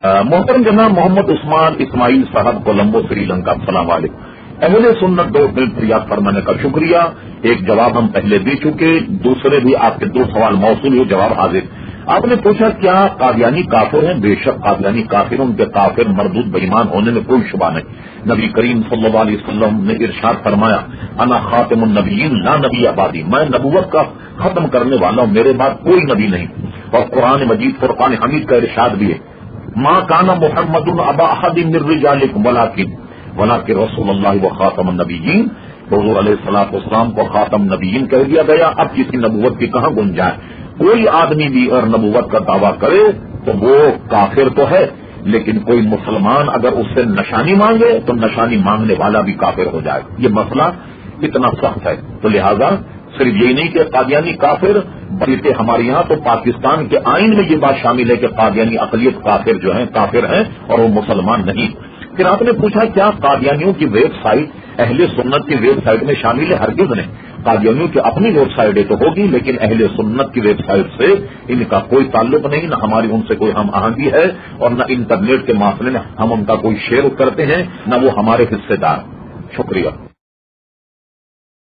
محترم جناب محمد عثمان اسماعیل صاحب کولمبو سری لنکا، السلام علیکم۔ اہل سنت 2 منٹ فریاد فرمانے کا شکریہ۔ ایک جواب ہم پہلے دے چکے، دوسرے بھی آپ کے 2 سوال موصول ہوئے، جواب حاضر۔ آپ نے پوچھا کیا قادیانی کافر ہیں؟ بے شک قادیانی کافر، ان کے کافر مردود بےایمان ہونے میں کوئی شبہ نہیں۔ نبی کریم صلی اللہ علیہ وسلم نے ارشاد فرمایا، انا خاتم النبیین لا نبی بعدی، میں نبوت کا ختم کرنے والا ہوں، میرے بعد کوئی نبی نہیں۔ اور قرآن مجید فرقان حمید کا ارشاد بھی ہے، ما کان محمد ابا احد من رجالکم ولکن رسول اللہ و خاتم النبیین۔ حضور علیہ الصلوۃ والسلام کو خاتم نبیین کہہ دیا گیا، اب کسی نبوت کی کہاں گنجائش؟ کوئی آدمی بھی اگر نبوت کا دعویٰ کرے تو وہ کافر تو ہے، لیکن کوئی مسلمان اگر اس سے نشانی مانگے تو نشانی مانگنے والا بھی کافر ہو جائے۔ یہ مسئلہ اتنا سخت ہے، تو لہذا صرف یہی نہیں کہ قادیانی کافر، بلکہ ہمارے یہاں تو پاکستان کے آئین میں یہ بات شامل ہے کہ قادیانی اقلیت کافر جو ہیں کافر ہیں اور وہ مسلمان نہیں۔ پھر آپ نے پوچھا کیا قادیانیوں کی ویب سائٹ اہل سنت کی ویب سائٹ میں شامل ہے؟ ہرگز نہیں۔ قادیانیوں کی اپنی ویب سائٹیں تو ہوگی، لیکن اہل سنت کی ویب سائٹ سے ان کا کوئی تعلق نہیں، نہ ہماری ان سے کوئی ہم آہنگی ہے، اور نہ انٹرنیٹ کے معاملے میں ہم ان کا کوئی شیئر کرتے ہیں، نہ وہ ہمارے حصے دار۔ شکریہ۔